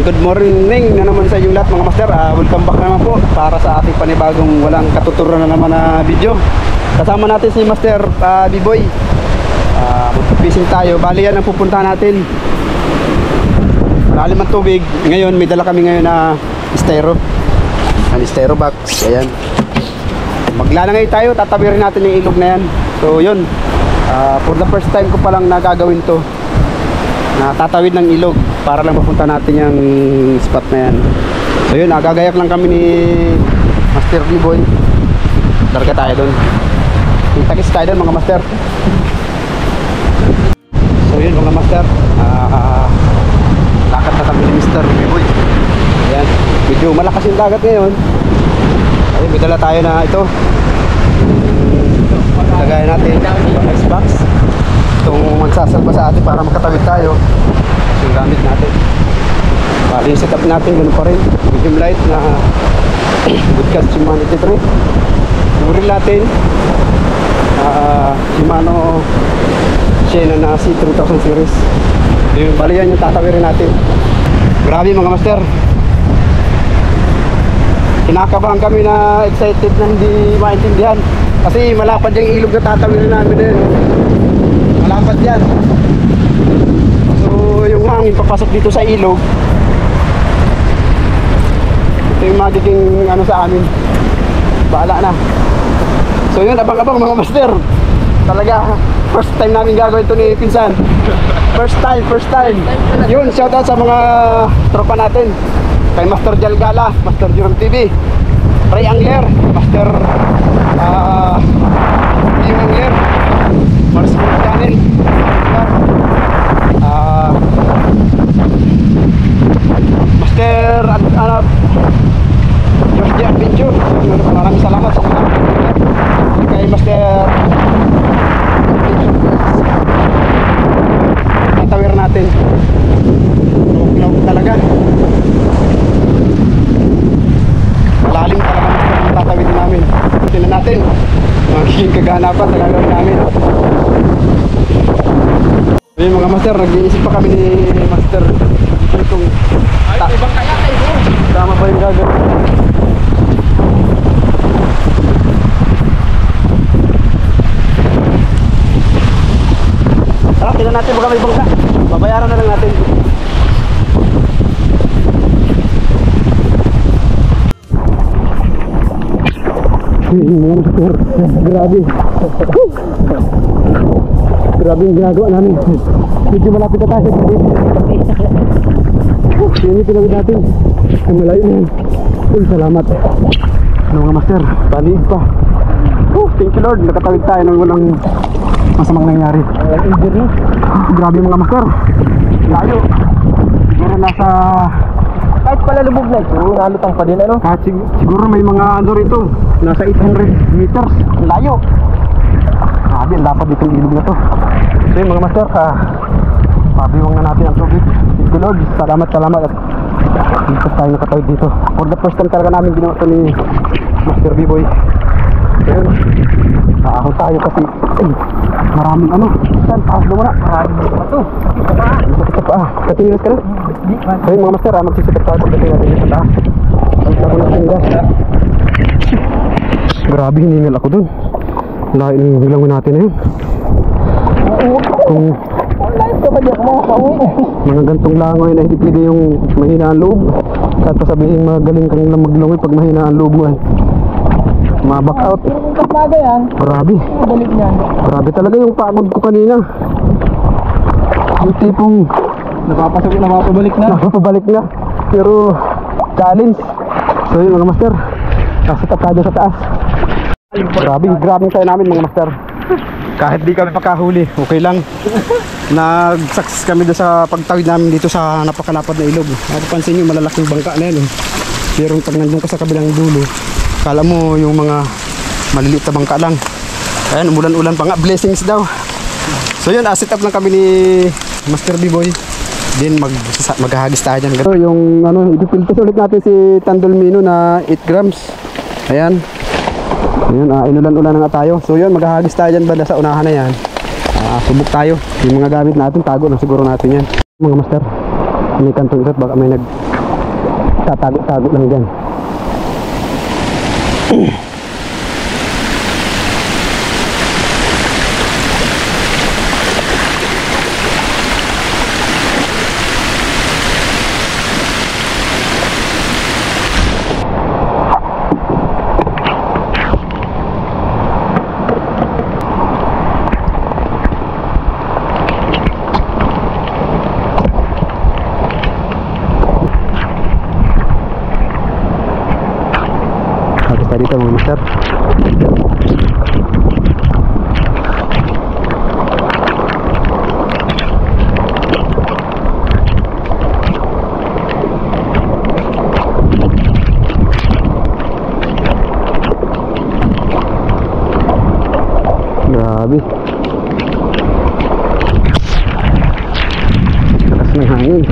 Good morning na naman sa inyong lahat mga master. Welcome back naman po para sa ating panibagong walang katuturan na naman na video. Kasama natin si Master B-Boy. Mag-fishing tayo. Bali yan ang pupuntahan natin. Malalim ang tubig. Ngayon may dala kami ngayon na styro. Ang styro box. Ayan. Maglalangay tayo. Tatabirin natin yung ilog na yan. So yun. For the first time ko palang nagagawin to. Tatawid ng ilog para lang mapunta natin yung spot na yan. So yun, gagayak lang kami ni Master B-Boy. Darga tayo doon. Kita-kits tayo doon mga master. So yun mga master, lakad na kami ni Mr. B-Boy. Ayan, medyo malakas yung dagat ngayon. Ayun, may dala tayo na ito. Lagayan natin ice box. Itong magsasalba sa atin para makatawid tayo. Yung gamit natin. Bali yung setup natin, ganun pa rin. Medium light na Goodcast Shimano T3. Yung reel natin Shimano Shena na C3000 series. Yung bali yan yung tatawirin natin. Grabe mga master, kinakabahan kami na excited na hindi maintindihan. Kasi malapad yung ilog na tatawirin namin din. Malapad yan. So yung hangin papasok dito sa ilog, ito yung magiging ano sa amin. Bahala na. So yun, abang-abang mga master. Talaga first time namin gagawin ito ni Pinsan. First time. Yun, shoutout sa mga tropa natin. Kay Master Jalgala, Master Jerome TV, Ray Angler, Master Yung Angler, Mars Channel, Master George J. Adventure. Maraming salamat sa mga kay Master tatawir natin. Log talaga. Malalim talaga ang tatawid namin. Tingnan natin magiging kaganapan na gagawin namin. Ayun mga master, nag-iisip pa kami ni Master itong ibang kaya tayo. Tama ba yung gagawin? Tara, tingnan natin baka may bangka. Babayaran na lang natin. Grabe. Grabe yung ginagawa namin. Medyo malapit na tayo sa gilid. Yun yung tinawid natin. Ang malayo na yun. Salamat. Ano mga master, baliig pa. Thank you Lord, nakatawid tayo nang walang masamang nangyari. Grabe mga master, layo. Siguro nasa, kahit pala lubog na ito, nalutang pa din ano? Kahit siguro may mga ano rito, nasa 800 meters. Layo. Grabe, ang lapad ditong ilog na to. So yun mga master, pabiwang na natin ang tubig. Thank you Lord, salamat at dito tayo nakatawid dito. For the first time talaga namin ginawa ito ni Master B-Boy. So yun, naahon tayo kasi maraming ano. Saan? Taas mo na. Maraming pa ito. Ito pa. Katingin ka na? So yun mga master, magsisipit tayo pagdating natin sa taas. Ang sabi natin gas. Grabe, hiningal ako dun. Lahat yung bilangon natin na yun. Kung mga gantong langoy na hindi pwede yung mahina ang loob. Kahit pa sabihin magaling kang lang maglungoy pag mahina ang loob mo ay ma-back out. Grabe. Grabe talaga yung pagod ko kanina. Yung tipong napapabalik na. Pero challenge. So yun mga master, nasa tayo sa taas. Grabe tayo namin mga master. Kahit di kami pakahuli, okay lang. Nag-success kami doon sa pagtawid namin dito sa napakalapad na ilog. Napapansin nyo, malalaking bangka na yun. Pero pag nandun ka sa kabilang dulo, kala mo yung mga maliliit na bangka lang. Ayan, umulan-ulan pa nga, blessings daw. So yun, set up lang kami ni Master B-Boy. Then maghahagis tayo dyan. So yung ano, ipipiltos ulit natin si Tandolmino na 8 grams. Ayan. Ayan, inulan-ulan na nga tayo. So yun, maghahagis tayo dyan banda sa unahan na yan. Subok tayo. Yung mga gamit natin, tago na siguro natin yan. Mga master, may kantong isot, baka may nagtatago-tago lang dyan. Dito mga master. Grabe. Lakas ng hangin.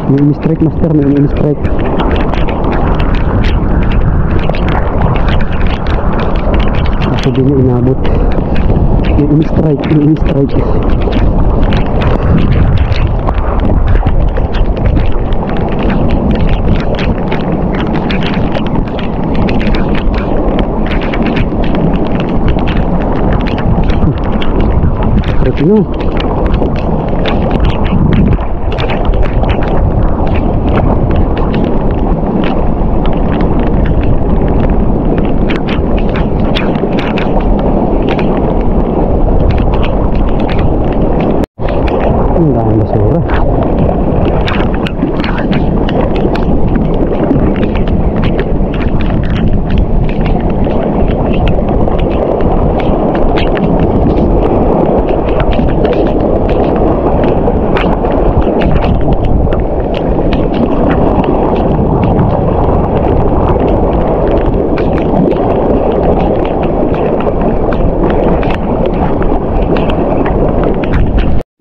May strike master, may strike. Ako din yung inabot. May strike, may strike. Strike no.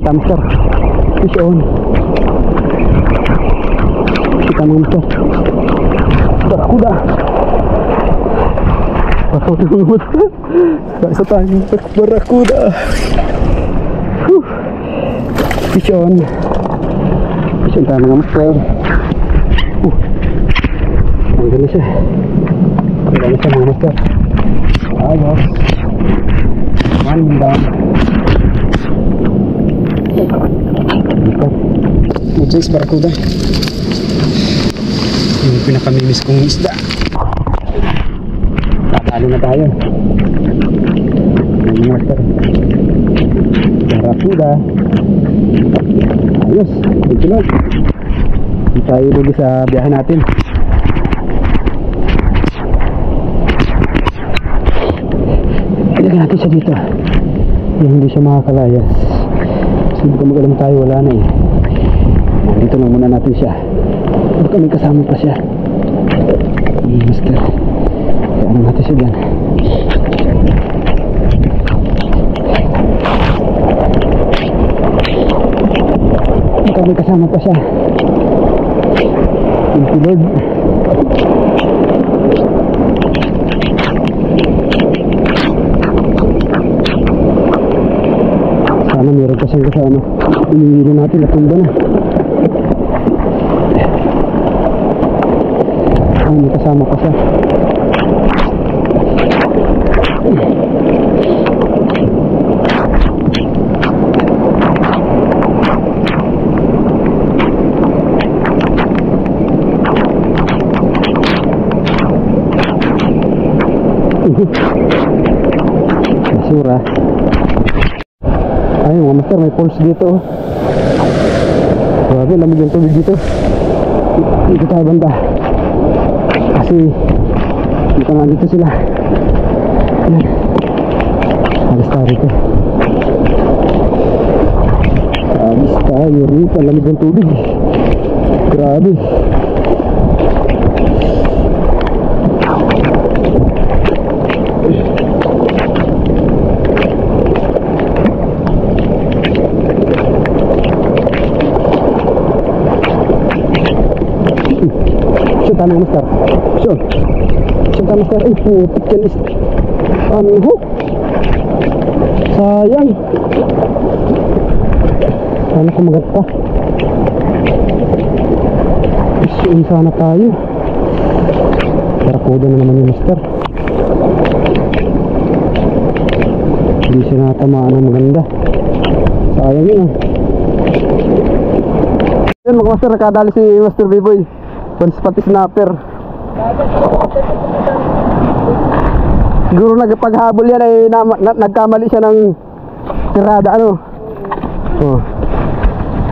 Master, fish on. Kita mga master. Barakuda. Barakuda mga master. Sa tayo, barakuda. Fish on. Fish on tayo mga master. Ang galing siya. Ang galing siya mga master. Ayos. Manda. Mujis barakuda. Yung pinakamimiss kong isda. Tatalo na tayo. Ayun master. Barakuda. Ayos. Dito lang. Hindi tayo lagi sa biyahe natin. Ilagay natin siya dito. Yung hindi siya makakalayas. Hindi ka mag-alam tayo, wala na eh. Dito lang muna natin siya. Huwag kami kasama pa siya. Master. natin siya dyan. Ito may kasama pa siya. Thank you Lord. Sana meron pa siyang kasama. Inihilo natin, natumba na. Ay, may kasama pa siya. Basura. Ay mga master, may pulse dito. Grabe, lamig yung tubig dito. Dito tayo banda. Kasi dito nga dito sila. Ayan. Alis tayo rito. Alis tayo rito. Lamig yung tubig. Grabe. Shoot tayo master. Shoot. Shoot tayo master. Ay putik yan is. Ano ho? Sayang. Sana kumagat pa. Isuin sana tayo. Barakuda na naman yung master. Hindi siya natamaan ng maganda. Sayang yun ah. Yan mga master, nakadali si Master B-Boy. Pati snapper. Siguro nagpaghabol yan ay nagkamali siya ng tirada ano. Oh.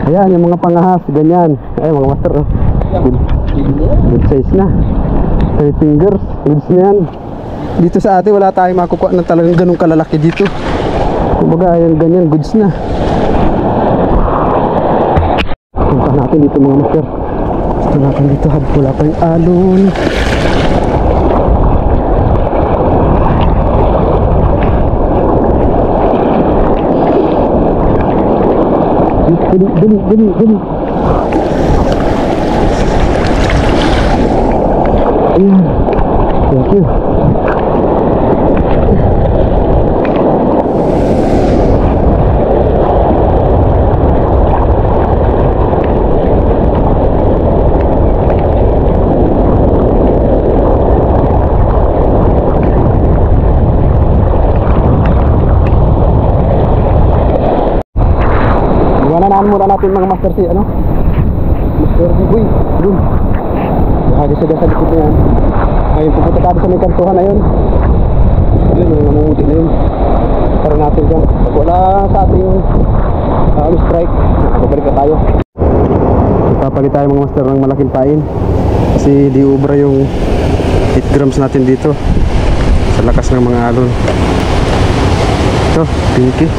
Ayan yung mga pangahas, ganyan. Ay mga master oh. Good size na. 3 fingers, goods na yan. Dito sa atin wala tayong makukuha na talagang ganun kalalaki dito. Kumbaga ayan ganyan, goods na. Punta natin dito mga master. Punta natin dito habang wala pa yung alon. Dali. Ayan. Thank you. Iwananaan muna natin mga master si ano? Master B-Boy. Doon. Lagi sa likod na yan. Ngayon pupunta tayo sa may kantuhan na yun. Yun yung namumuti na yun. Para natin dyan. Pag wala sa ating strike, babalik na tayo. Ipapalit tayo mga master ng malaking pain. Kasi di ubra yung 8 grams natin dito. Sa lakas ng mga alon. Ito, pinky.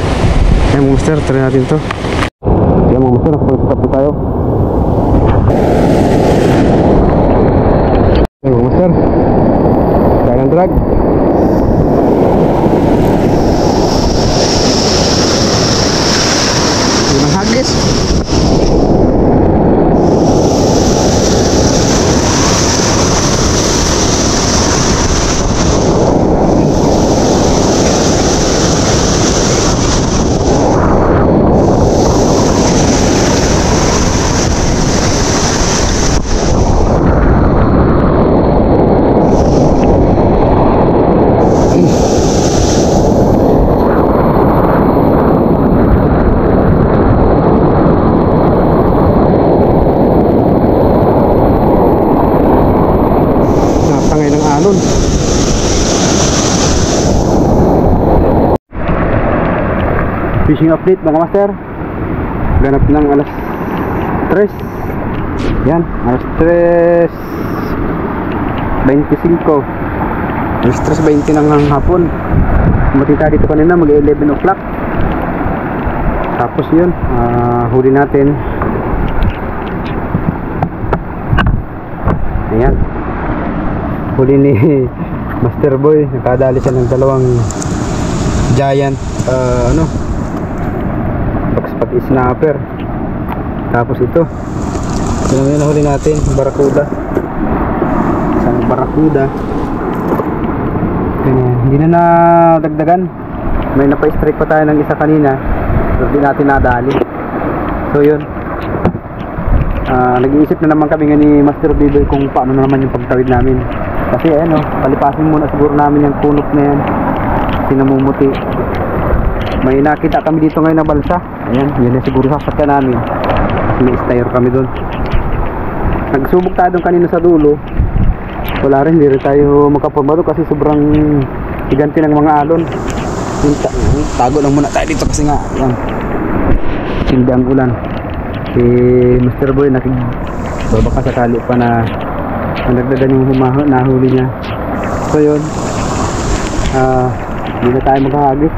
Ayan mga master, try natin to. Ayan mga master, nakapag-stop po tayo. Ayan mga master, kaya ng drag. Ayan ang hagis. Fishing update mga master. Ganap ng alas 3. Yan, alas 3:25. Alas 3:20 ng hapon. Matita dito kanina mag 11 o'clock. Tapos yun, huli natin. Ayan, huli ni Master Boy, nakadali siya ng dalawang giant pag snapper. Tapos ito yung nahuli natin, barakuda. Isang barakuda. Hindi na nadagdagan. May napa-strike pa tayo ng isa kanina, so hindi natin nadali. So yun, nag-iisip na naman kami nga ni Master Biboy kung paano na naman yung pagtawid namin. Kasi palipasin muna siguro namin yung punok na yan, sinamumuti. May nakita kami dito ngayon na balsa. Ayan, yun na siguro sasakyan namin. May styre kami doon. Nagsubok tayo doon kanina sa dulo. Wala rin, hindi rin tayo makaporma doon kasi sobrang higanti ng mga alon. Tago lang muna tayo dito kasi nga yan, hindi ang ulan. Si Mr. Boy baka sakali pa na nagdagan yung nahuli niya. So yun, hindi na tayo maghahagis.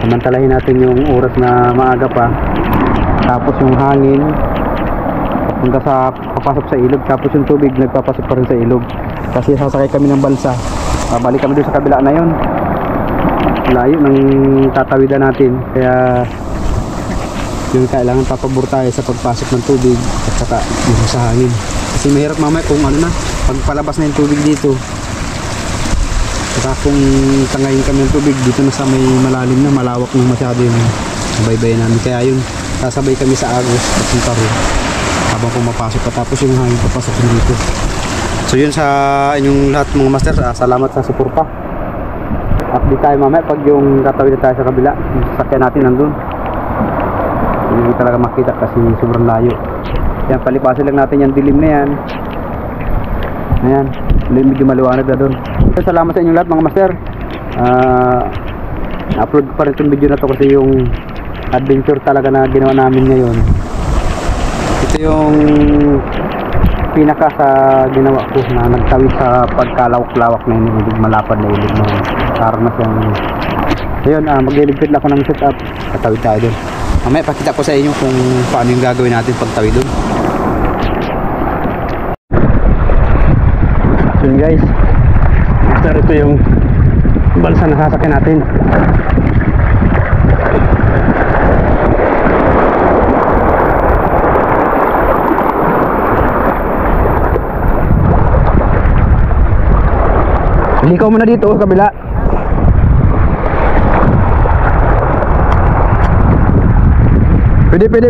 Samantalahin natin yung oras na maaga pa. Tapos yung hangin papunta sa papasok sa ilog, tapos yung tubig nagpapasok pa rin sa ilog. Kasi sasakay kami ng balsa, babalik kami doon sa kabila na yun. Layo ng tatawidan natin, kaya yun, kailangan papabor tayo sa pagpasok ng tubig at saka yung sa hangin. Kasi mahirap mamaya kung pagpalabas na yung tubig dito, saka kung tangayin kami ng tubig dito na sa may malalim na, malawak na masyado yung baybayin namin. Kaya yun, sasabay kami sa agos at yung taro habang pumapasok pa, tapos yung hangin papasok dito. So yun sa inyong lahat mga master, salamat sa suporta. Update tayo mamaya pag yung tatawid tayo sa kabila, yung sasakyan natin nandun. Hindi talaga makita kasi sobrang layo. Yan, palipasin lang natin yung dilim na yan. Ayan, medyo maliwanag na doon. Salamat sa inyong lahat mga master. Na-upload ko pa rin itong video na to kasi yung adventure talaga na ginawa namin ngayon. Ito yung pinaka sa ginawa ko na nagtawid sa pagkalawak-lawak na yung malapad na ilog na parang na siyang. So yun, magliligpit lang ako ng setup, katawid tayo doon. Mamaya pakita ko sa inyo kung paano yung gagawin natin pagtawid doon. So yun guys, after ito yung balsa na sasakyan natin. Likaw mo na dito sa kabila. Pwede. Pwede.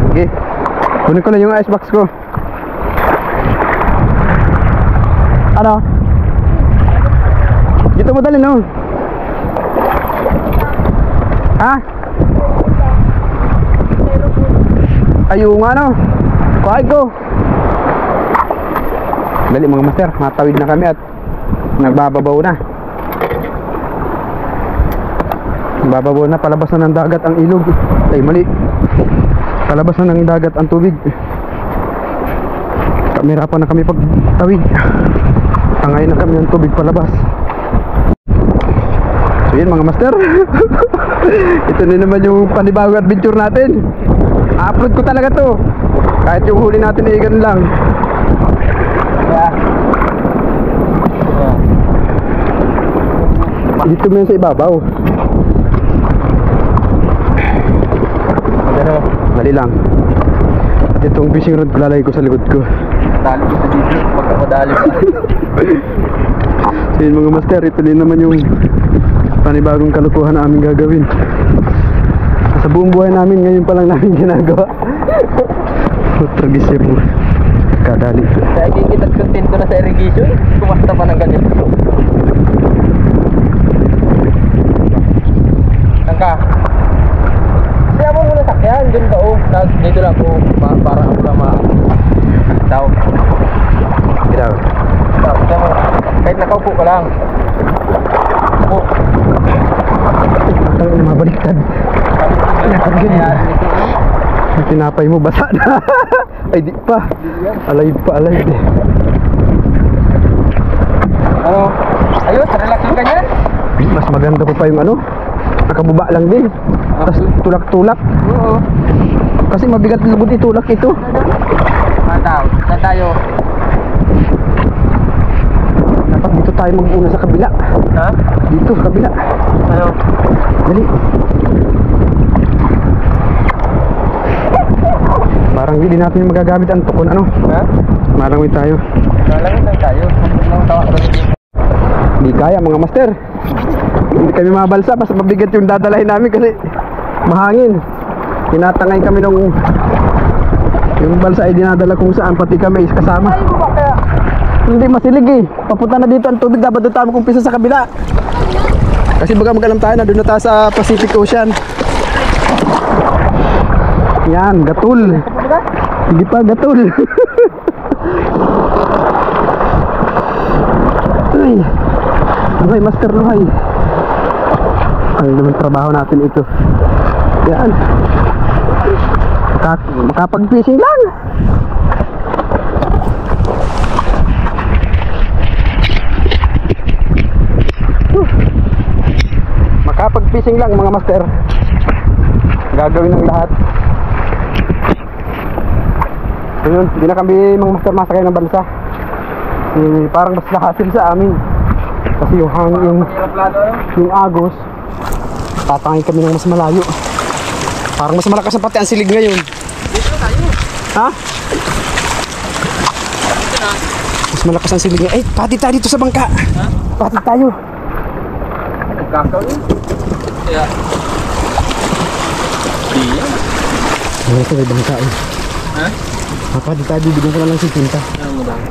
Okay. Kunin ko lang yung icebox ko. Ano? Dito mo dalhin, no? Ha? Ayun nga, no? Kahit ko. Dali mga master, matawid na kami at nagbababaw na. Nagbababaw na, palabas na ng dagat ang ilog. Ay, mali. Palabas na ng dagat ang tubig. Kamera pa na kami pagtawid. Tangayin na kami ng tubig palabas. So yun mga master. Ito na naman yung panibagong adventure natin. Upload ko talaga to. Kahit yung huli natin ay ganun lang. Dito mo yun sa ibabaw. Dali lang. Itong fishing rod lalagay ko sa likod ko. Dali ko sa dito pagka madali pa. So yun mga master, ito din naman yung panibagong kalukuhan na aming gagawin. Sa buong buhay namin, ngayon pa lang namin ginagawa. Tragisir mo. Kadali. Kaya kikitat kontento na sa irrigation. Kumasta pa ng ganyan. Tangka. Siya mo muna sakyan. Diyan ka o. Dito lang po. Para ako lang daw. Daw. Kahit nakaupo ka lang. Upo. Ang ina mabaliktad. Ang tinapay mo basa na. Ay di pa. Alive pa, alive. Ano? Ayos, relax yung ganyan. Mas maganda pa yung ano, nakababa lang din. Tapos tulak-tulak. Oo. Kasi mabigat lugod itulak ito. Saan tayo? Dapat dito tayo mag-una sa kabila. Ha? Dito, kabila. Ano? Dali. Parang hindi natin magagamit ang tukon. Ano? Ha? Malangoy tayo. Nalangin lang tayo. Hindi kaya mga master. Hindi kami mabalsa. Basta mabigat yung dadalahin namin kasi mahangin. Tinatangay kami nung yung balsa ay dinadala kung saan, pati kami is kasama. Ay, ba kaya? Hindi masilig eh. Papunta na dito ang tubig, dapat doon tayo mag-umpisa sa kabila. Kasi baga mag-alam tayo na doon na tayo sa Pacific Ocean. Yan, gatul. Hindi pa, gatul. Ay, luhay, master, luhay. Ang naman trabaho natin ito. Yan. Makapag-fishing lang. Makapag-fishing lang mga master. Gagawin ng lahat. So yun, hindi na kami mga master masakay ng balsa. Parang mas nakasil sa amin. Kasi yung agos, tatangay kami ng mas malayo. Parang mas malakas ang pati ang silig ngayon. Dito na tayo. Ha? Dito na. Mas malakas ang silig ngayon. Eh, pati tayo dito sa bangka. Ha? Pati tayo. Kakawin. Kaya. Iya. Ano ito, may bangka eh. Ha? Pati tayo, bibigyan ko na lang si Tinta. Ano mo lang?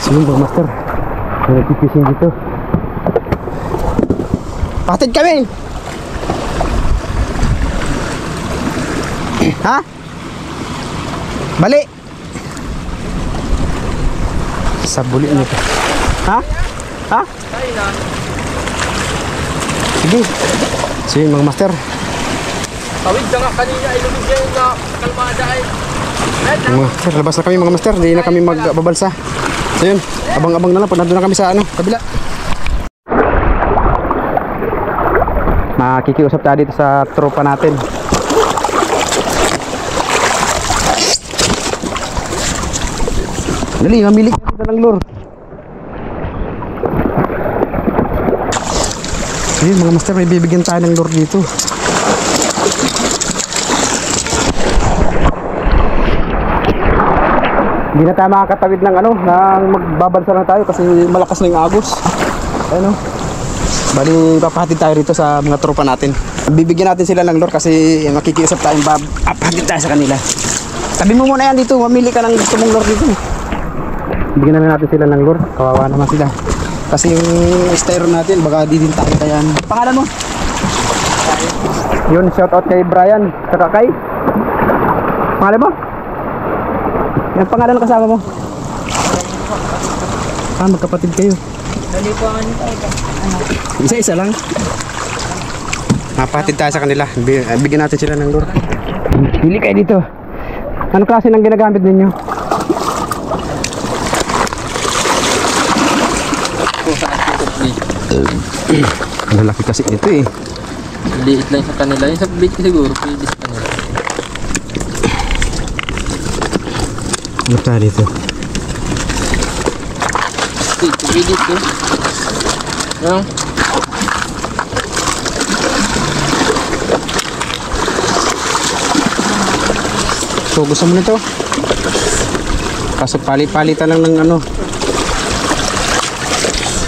Sige ba, master? May nagpipishing dito. Patid kami! Ha? Bali! Sabuli nito. Ha? Ha? Tayo na. Sige. Sige mga master. Tawid na nga kanina. Ilumig niya yung kalmada ay. Mga master, labas na kami mga master. Hindi na kami magbabalsa. So yun, abang-abang na lang. Pag nandun na kami sa kabila. Makikiusap tayo dito sa tropa natin. Dali, mamili ka dito ng lure. Ayun mga master, may bibigyan tayo ng lure dito. Hindi na tayo makakatawid ng ng magbabalsa lang tayo kasi malakas na yung agos. Ayun o. Bali, papahatid tayo rito sa mga tropa natin. Bibigyan natin sila ng lure kasi makikiusap tayong papahatid tayo sa kanila. Sabi mo muna yan dito, mamili ka ng gusto mong lure dito. Bigyan na natin sila ng lure, kawawa naman sila. Kasi yung styro natin, baka di din tayo kaya. Pangalan mo? Yun, shoutout kay Brian, saka kay? Pangalan mo? Yung pangalan ng kasama mo? Magkapatid kayo. Dali po ang Isa-isa lang. Mapatid tayo sa kanila. Bigyan natin sila ng lure. Pili kayo dito. Anong klase ng ginagamit ninyo? Ang lalaki kasi ito eh. liit lang sa kanila. Yung sa bait siguro, pwede sa kanila. Ano tayo dito? Dito, dito. Ano? So gusto mo nito? Kaso pali-palitan lang ng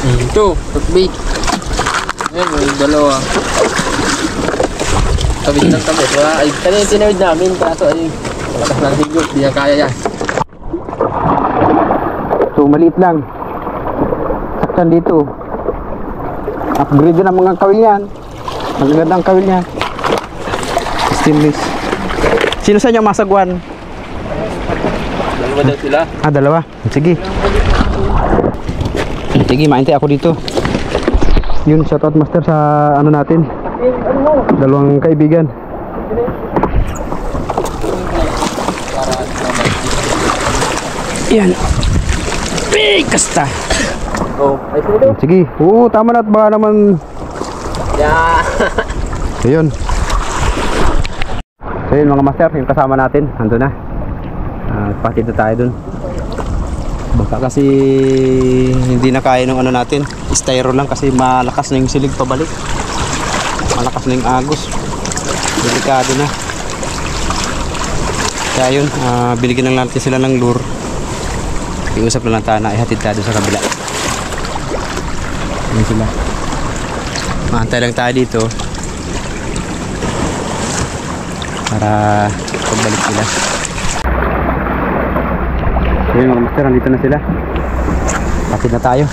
Ito, bait. Ayan, may dalawa. Tabit ng tabit. Ay, kanina tinawid namin. Kaso ay, malakas ng higot. Di na kaya yan. So maliit lang. Saktan dito. Upgrade din ang mga kawil yan. Magaganda ang kawil niya. Stainless. Sino sa inyo masagwan? Dalawa daw sila. Dalawa. Sige. Sige, maintay ako dito. Yun, shoutout master sa natin. Dalawang kaibigan. Yan. Kasta. Oh, ay sino? Sige. Oo, tama na at baka naman. Yeah. So yun. So yun mga master, yung kasama natin, nandun na. Patid na tayo dun. Baka kasi hindi na kaya ng ano natin. Styro lang kasi malakas na yung silig pabalik. Malakas na yung agos. Delikado na. Kaya yun, binigyan lang natin sila ng lure. Iusap na lang tayo na ihatid tayo sa kabila. Yun sila. Maantay lang tayo dito para pagbalik sila. Ayun mga master, nandito na sila. Patid na tayo.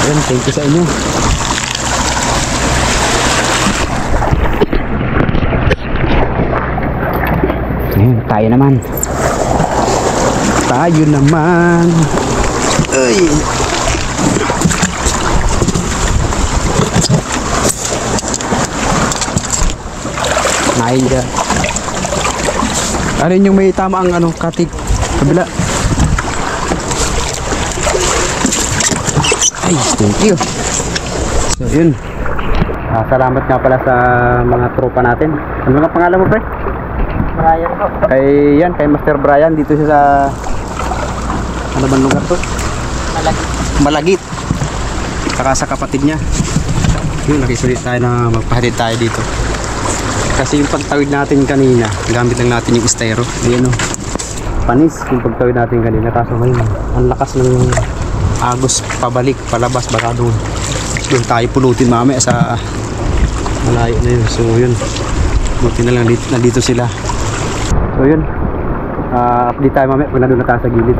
Ayun, thank you sa inyo. Ayun, tayo naman. Tayo naman. Ay. Naida. Ano yung may tama ang ano, katik kabila. Ay, thank you. So yun. Salamat nga pala sa mga tropa natin. Ano nga pangalan mo, pre? Brian po. Kay Master Brian dito siya sa ano bang lugar to? Malagit. Malagit. Saka sa kapatid niya. Yun, nakisulit tayo na magpahatid tayo dito. Kasi yung pagtawid natin kanina, gamit lang natin yung styro. Ayan o. Panis yung pagtawid natin kanina. Kaso ngayon, ang lakas ng agos pabalik, palabas. Baka doon tayo pulutin mamaya sa malayo na yun. So yun, buti na lang nandito sila. So yun, update tayo mamaya pag nandun na tayo sa gilid.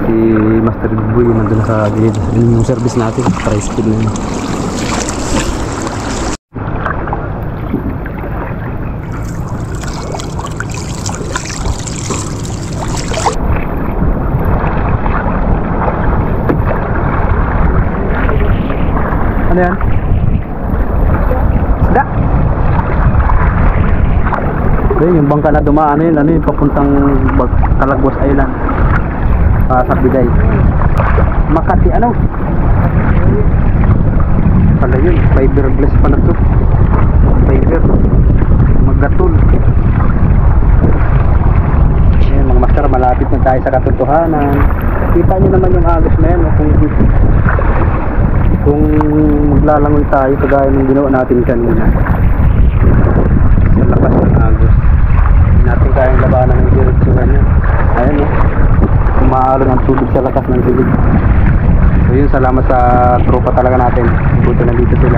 Si Master Boy nandun na sa gilid. Yun yung service natin, tri-speed na yun. Ano yan? Isda! Yung bangka na dumaan yun, ano yun, papuntang Calagos Island. Sa Bigay. Makati, ano? Pala yun, fiberglass pa na to. Fiber. Magatul. Ayan, mga master, malapit na tayo sa katotohanan. Kita nyo naman yung agos na yan, kung maglalangoy tayo kagaya ng ginawa natin kanina sa lakas ng agos, hindi natin kayang labanan ng direksyon niya. Ayan o, umaalon ang tubig sa lakas ng silig. So yun, salamat sa tropa talaga natin. Buto na dito sila,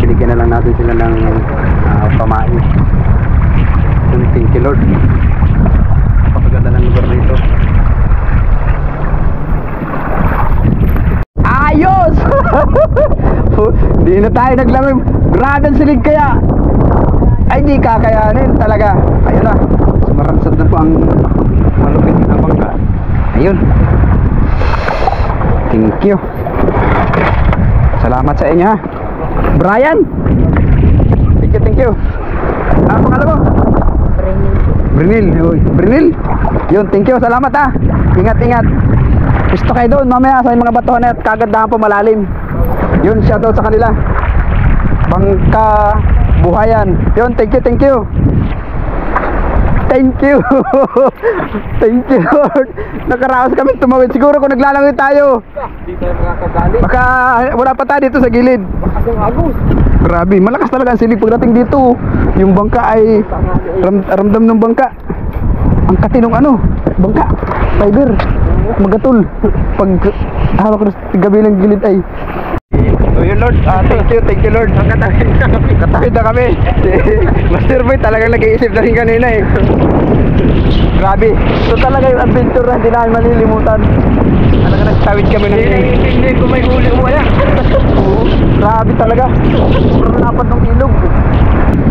binigyan na lang natin sila ng pamain. Thank you Lord, kapaganda ng lugar na ito. Ayos! Di na tayo naglamig. Grabe ang silig kaya. Ay di kakayanin talaga. Ayun na, sumaransad na po ang malupit na bangka. Ayun. Thank you. Salamat sa inyo ha, Brian. Thank you. Pangalan mo? Brinil. Brinil. Yun, thank you, salamat ha. Ingat. Gusto kayo doon mamaya sa mga batuhan at kagandahan po malalim. Yun, shoutout sa kanila. Bangka Buhayan. Yun, thank you. Thank you. Lord. Nakaraos kami tumawid. Siguro kung naglalangoy tayo, Hindi tayo makakadali. baka wala pa tayo dito sa gilid. Bakas yung agos. Grabe, malakas talaga ang silig pagdating dito. Yung bangka ay ramdam ng bangka. Ang katinong ano, bangka, fiber, magatul. Pag hawak ko sa gabi ng gilid ay. So yun Lord, thank you Lord. Katawid na kami. Master Boy talagang nag-iisip na rin kanina eh. Grabe, so talaga yung adventure na hindi namin malilimutan. Talaga nagtawid kami ng Hindi ko may huli mo yan. Oo, grabe talaga. Puro napan ng ilog.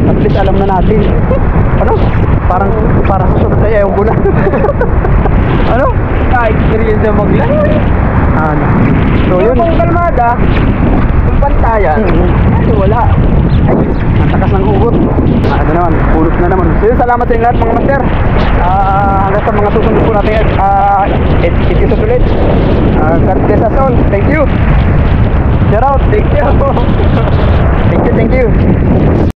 At least alam na natin. Ano? Parang susunod tayo yung gula. Ano? Experience na maglangoy. Ano? So yun. Kung kalmada, kung pantayan, wala. Ay, ang takas ng ugot. Ano naman, pulot na naman. So yun, salamat sa inyo lahat mga master. Hanggang sa mga susunod po natin episode ulit. God bless us all. Thank you. Shout out. Thank you.